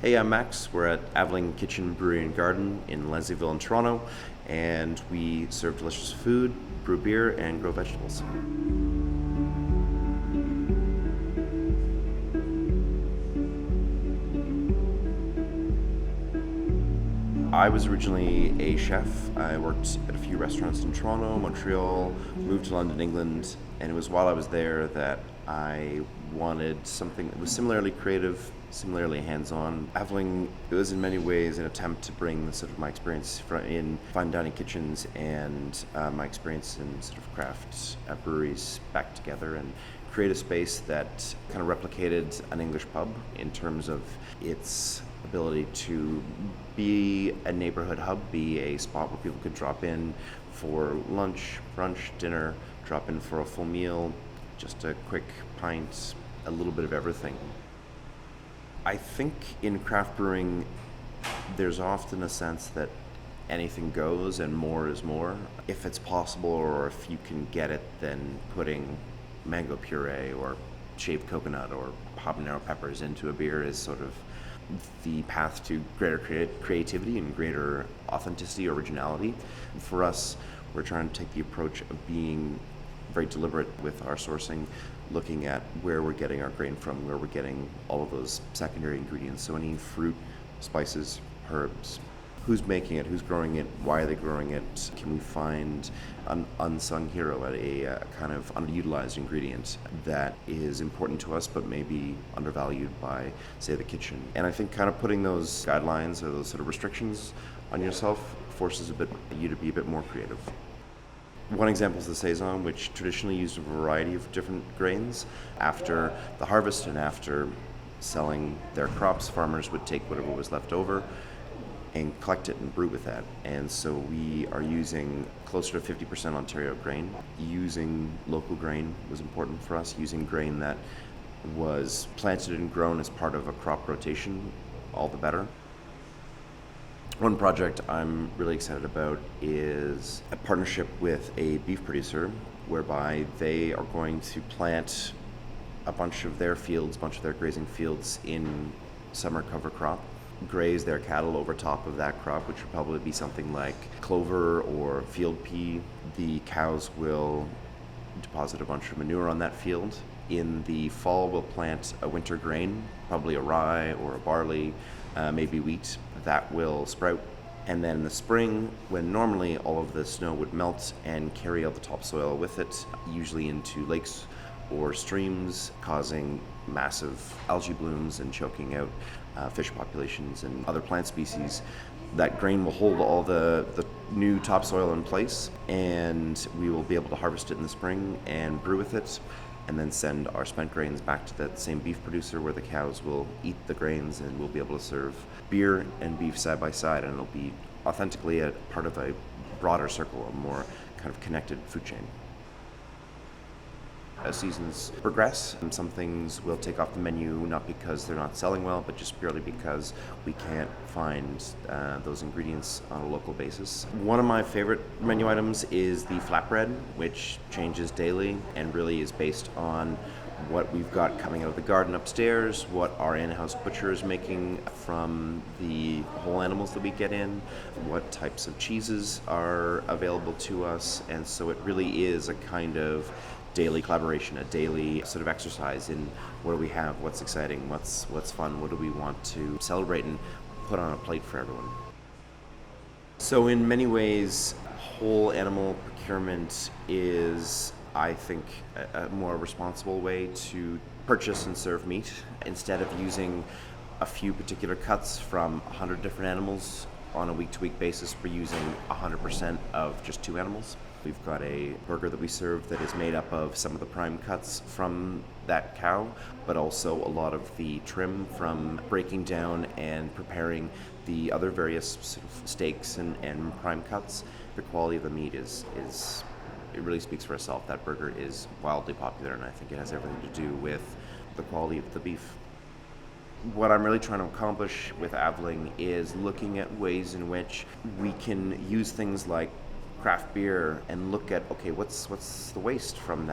Hey, I'm Max. We're at Avling Kitchen, Brewery and Garden in Leslieville in Toronto, and we serve delicious food, brew beer, and grow vegetables. I was originally a chef. I worked at a few restaurants in Toronto, Montreal, moved to London, England, and it was while I was there that I wanted something that was similarly creative, similarly hands-on. Avling, it was in many ways an attempt to bring the sort of my experience in fine dining kitchens and my experience in sort of craft breweries back together and create a space that kind of replicated an English pub in terms of its ability to be a neighborhood hub, be a spot where people could drop in for lunch, brunch, dinner, drop in for a full meal, just a quick pint, a little bit of everything. I think in craft brewing, there's often a sense that anything goes and more is more. If it's possible or if you can get it, then putting mango puree or shaved coconut or habanero peppers into a beer is sort of the path to greater creativity and greater authenticity, originality. For us, we're trying to take the approach of being very deliberate with our sourcing, looking at where we're getting our grain from, where we're getting all of those secondary ingredients. So any fruit, spices, herbs, who's making it, who's growing it, why are they growing it? Can we find an unsung hero at a kind of underutilized ingredient that is important to us but maybe undervalued by, say, the kitchen? And I think kind of putting those guidelines or those sort of restrictions on yourself forces you to be a bit more creative. One example is the Saison, which traditionally used a variety of different grains. After the harvest and after selling their crops, farmers would take whatever was left over and collect it and brew with that. And so we are using closer to 50% Ontario grain. Using local grain was important for us, using grain that was planted and grown as part of a crop rotation, all the better. One project I'm really excited about is a partnership with a beef producer whereby they are going to plant a bunch of their grazing fields in summer cover crop, graze their cattle over top of that crop, which would probably be something like clover or field pea. The cows will deposit a bunch of manure on that field. In the fall, we'll plant a winter grain, probably a rye or a barley, maybe wheat. That will sprout. And then in the spring, when normally all of the snow would melt and carry out the topsoil with it, usually into lakes or streams, causing massive algae blooms and choking out fish populations and other plant species. That grain will hold all the new topsoil in place, and we will be able to harvest it in the spring and brew with it, and then send our spent grains back to that same beef producer where the cows will eat the grains, and we'll be able to serve beer and beef side by side, and it'll be authentically a part of a broader circle, a more kind of connected food chain. As seasons progress, some things will take off the menu, not because they're not selling well, but just purely because we can't find those ingredients on a local basis. One of my favorite menu items is the flatbread, which changes daily and really is based on what we've got coming out of the garden upstairs, what our in-house butcher is making from the whole animals that we get in, what types of cheeses are available to us, and so it really is a kind of daily collaboration, a daily sort of exercise in what do we have, what's exciting, what's fun, what do we want to celebrate and put on a plate for everyone. So in many ways, whole animal procurement is, I think, a more responsible way to purchase and serve meat. Instead of using a few particular cuts from 100 different animals on a week-to-week basis, we're using 100% of just 2 animals. We've got a burger that we serve that is made up of some of the prime cuts from that cow, but also a lot of the trim from breaking down and preparing the other various sort of steaks and prime cuts. The quality of the meat is it really speaks for itself. That burger is wildly popular, and I think it has everything to do with the quality of the beef. What I'm really trying to accomplish with Avling is looking at ways in which we can use things like craft beer and look at, okay, what's the waste from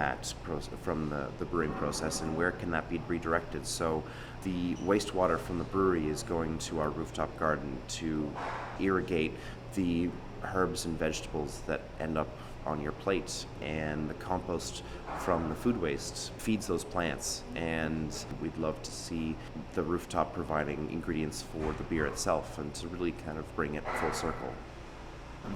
from the brewing process, and where can that be redirected? So the wastewater from the brewery is going to our rooftop garden to irrigate the herbs and vegetables that end up on your plate, and the compost from the food waste feeds those plants. And we'd love to see the rooftop providing ingredients for the beer itself, and to really kind of bring it full circle.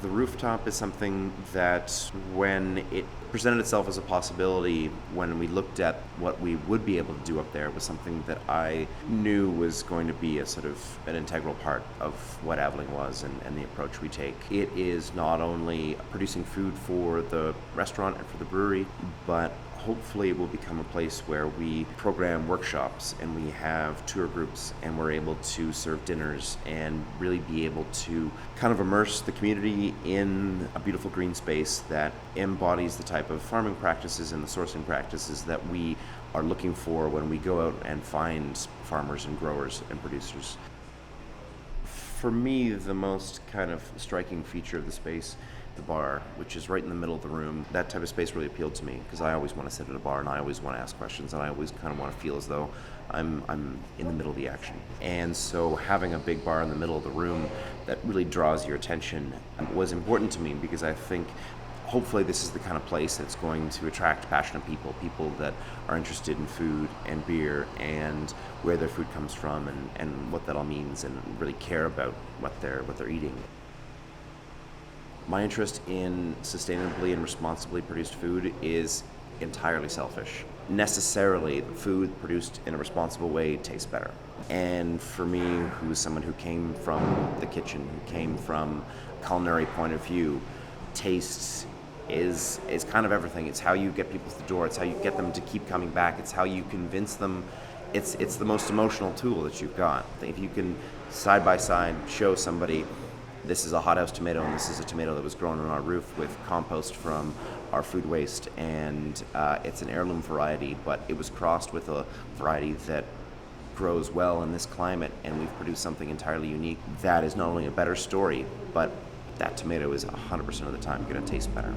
The rooftop is something that, when it presented itself as a possibility, when we looked at what we would be able to do up there, was something that I knew was going to be a sort of an integral part of what Avling was, and the approach we take. It is not only producing food for the restaurant and for the brewery, but hopefully it will become a place where we program workshops and we have tour groups, and we're able to serve dinners and really be able to kind of immerse the community in a beautiful green space that embodies the type of farming practices and the sourcing practices that we are looking for when we go out and find farmers and growers and producers. For me, the most kind of striking feature of the space, the bar, which is right in the middle of the room, that type of space really appealed to me, because I always want to sit at a bar, and I always want to ask questions, and I always kind of want to feel as though I'm in the middle of the action. And so having a big bar in the middle of the room that really draws your attention was important to me, because I think hopefully this is the kind of place that's going to attract passionate people that are interested in food and beer and where their food comes from, and what that all means, and really care about what they're eating. My interest in sustainably and responsibly produced food is entirely selfish. Necessarily, food produced in a responsible way tastes better. And for me, who's someone who came from the kitchen, who came from a culinary point of view, taste is kind of everything. It's how you get people to the door. It's how you get them to keep coming back. It's how you convince them. It's the most emotional tool that you've got. If you can side by side show somebody, this is a hothouse tomato, and this is a tomato that was grown on our roof with compost from our food waste, and it's an heirloom variety, but it was crossed with a variety that grows well in this climate, and we've produced something entirely unique. That is not only a better story, but that tomato is 100% of the time going to taste better.